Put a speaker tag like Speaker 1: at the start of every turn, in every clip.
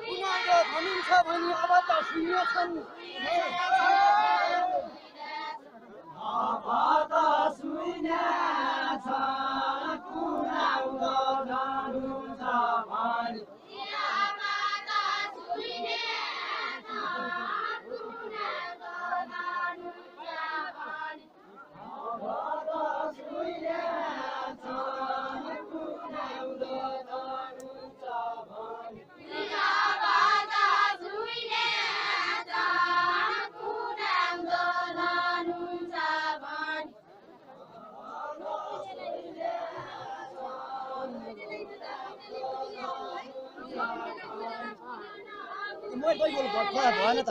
Speaker 1: पुनाले भनिन्छ भने अब त सुन्नेछन् अब त सुन्नेछ कुनाउँदो धनुहुन्छ भने
Speaker 2: मैले पहिले भएन त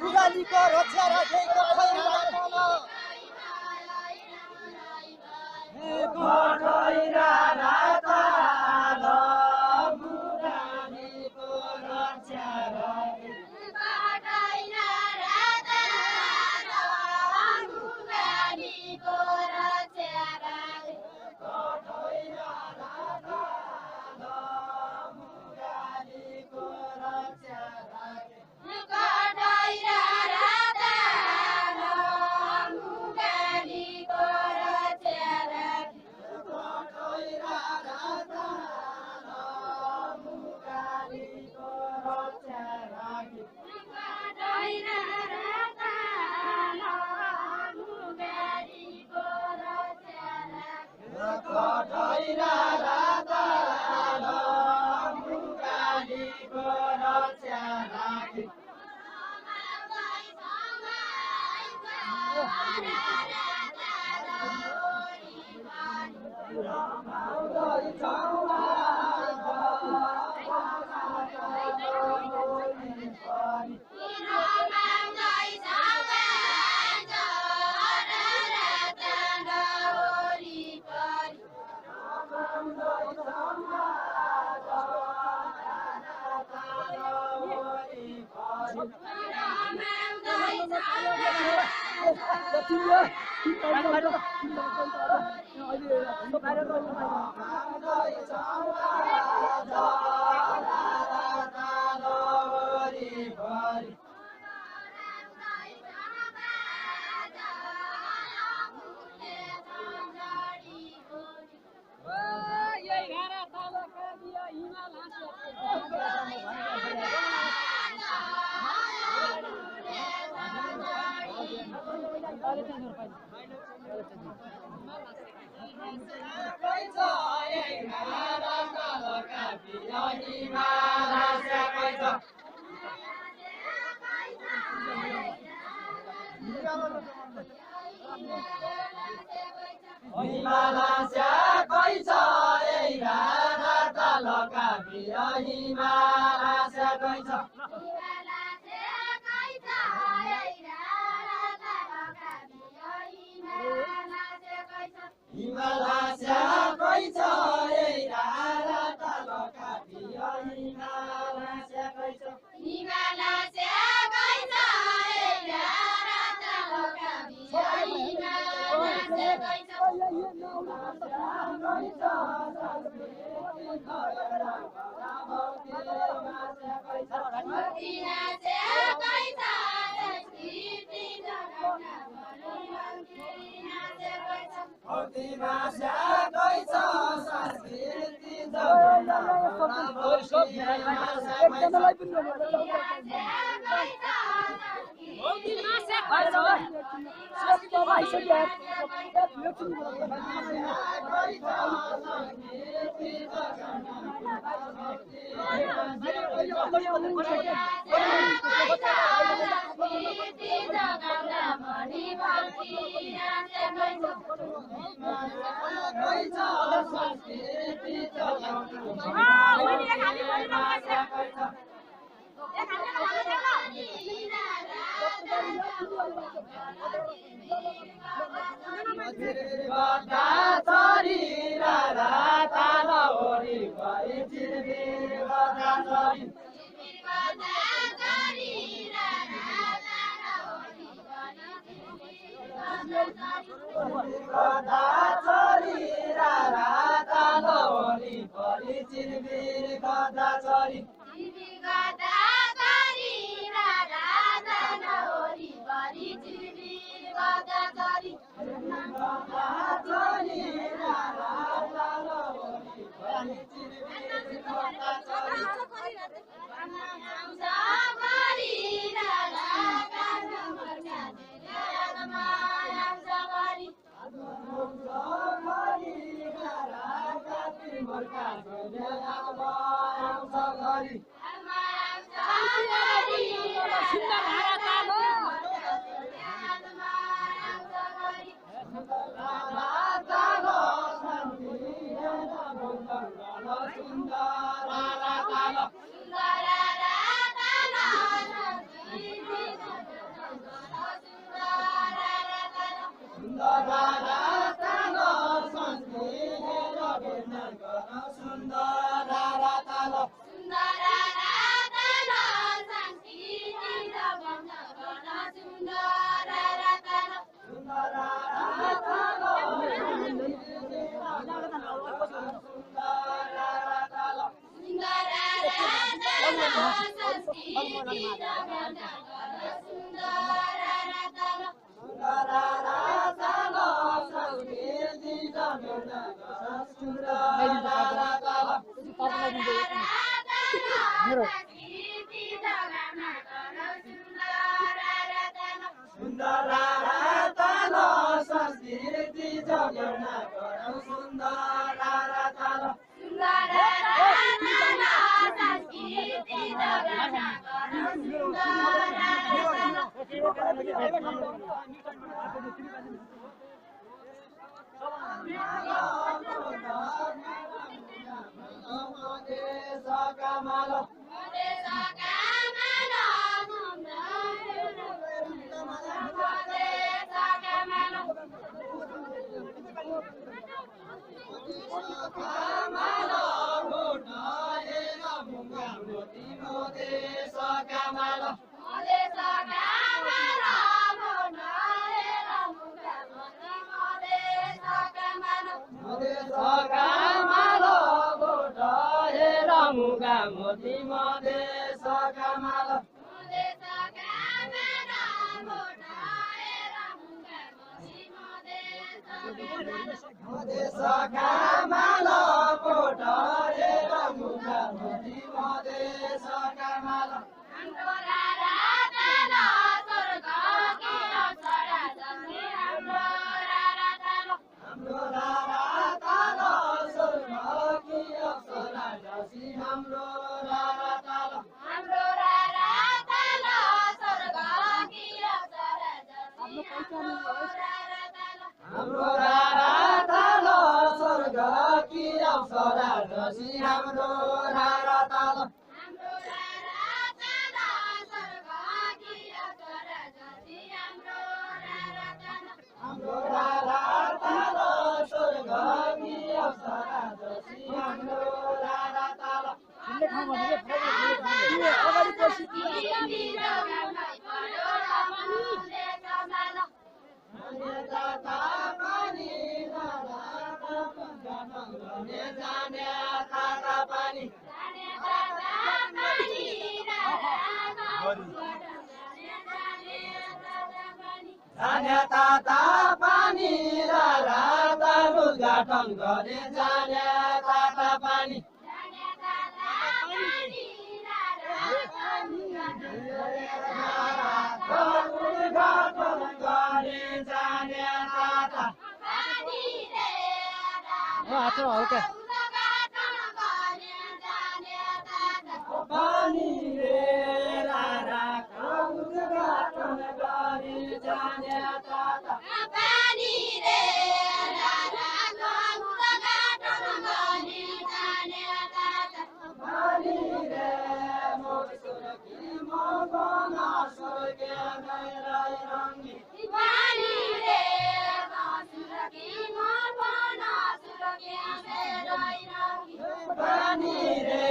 Speaker 2: मुगालीको रक्षा राखेको
Speaker 1: हाम्रो जाने ताता पानी र राता उद्घाटन गरे जाने ताता पानी उद्घाटन गरे जाने ताता
Speaker 2: हातमा हल्का
Speaker 1: पानी रे रारा उद्घाटन गरे जाने ताता
Speaker 3: पानी रे रारा उद्घाटन गरे जाने ताता
Speaker 1: पानी रे मोसुर की मोगना सुरगे गैरै रंगी
Speaker 3: पानी रे मोसुर की मोगना सुरगे गैरै रंगी
Speaker 1: पानी रे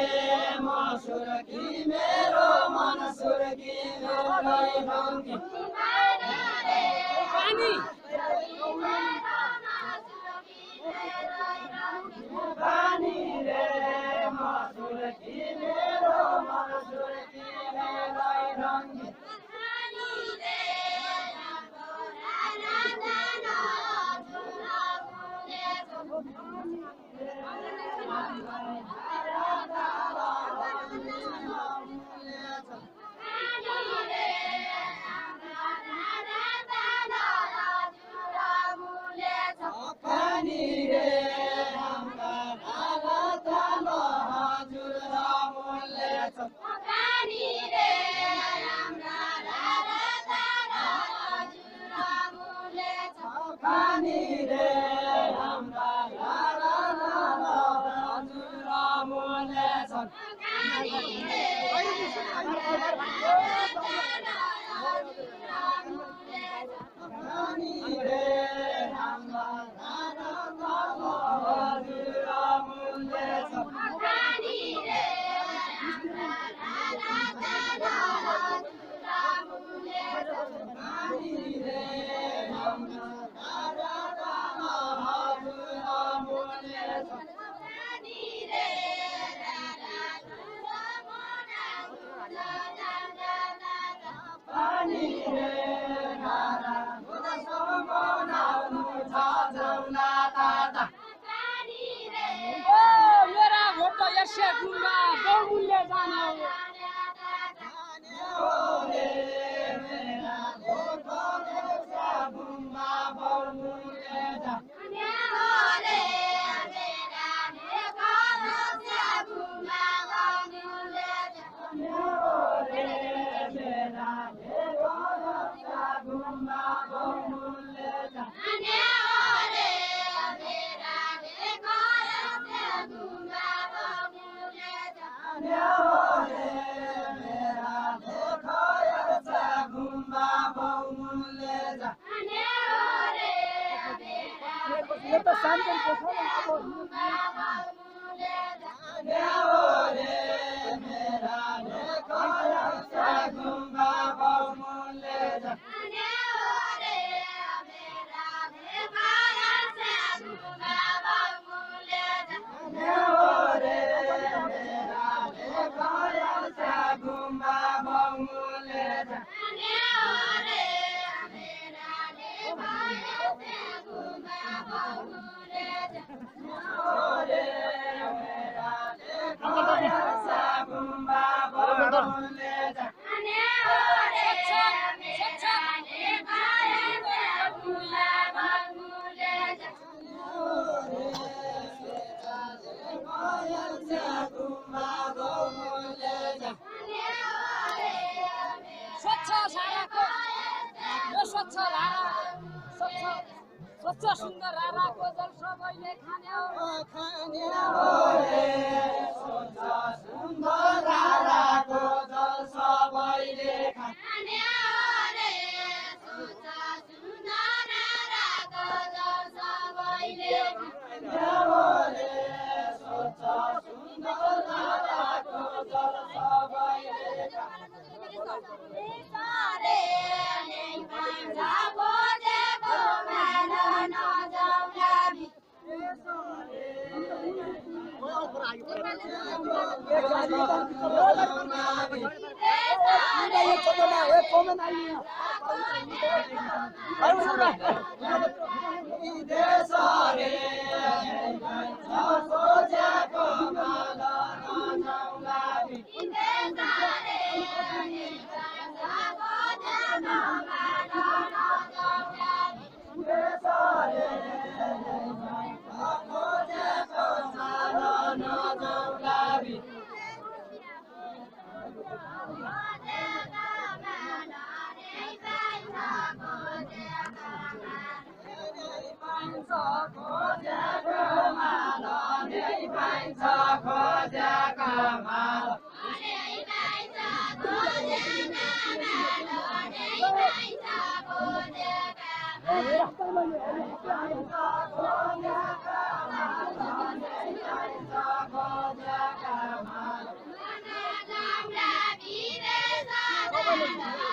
Speaker 1: मोसुर की मेरो मन सुरगी गैरै रंगी
Speaker 3: पानी रे
Speaker 1: पानी पानी रे मोसुर की मेरो मन सुरगी गैरै रंगी पानी रे हाम्रा राता हजुर रामुले छ
Speaker 3: पानी रे हाम्रा राता हजुर रामुले छ
Speaker 1: पानी रे हाम्रा हजुर रामुले छ
Speaker 3: पानी रे
Speaker 1: पानी रे हाम्रा हजुर रामुले छ
Speaker 3: पानी रे हाम्रा राता हजुर रामुले छ
Speaker 1: पानी रे हाम्रा हजुर रामुले छ
Speaker 3: पानी रे
Speaker 1: पानी रे नारा बनाउनु छ जाउला ताता
Speaker 3: पानी रे
Speaker 2: मेरा भोट त यसै गुम्बा बहुमूल्य जाने हो
Speaker 1: रे मेरा भोट देउसा गुम्बा बहुमूल्य जा
Speaker 3: रे मेरा नेपाल गुम्बा बहुमूल्य
Speaker 1: रे मेरा देउसा गुम्बा बहुमूल्य जा
Speaker 3: रे मेरा नेपाल गुम्बा बहुमूल्य
Speaker 1: रे मेरा देउसा गुम्बा बहुमूल्य जा
Speaker 2: यो त शान्ति पोखरा अब
Speaker 1: रे मेरा देउसा गुम्बा बहुमूल्य जा रे मेरा देउसा गुम्बा बहुमूल्य जा रे मेरा देउसा गुम्बा बहुमूल्य जा
Speaker 2: स्वच्छ साराको यो स्वच्छ धारा स्वच्छ सुन्दर धाराको जल सबैले खाने हो
Speaker 1: सुन्दर धाराको जल सबैले खाने
Speaker 2: कमेन्ट आइदिनु अरु सुन
Speaker 1: विदेश रे सोचेको माल नजाउँला
Speaker 3: Come on.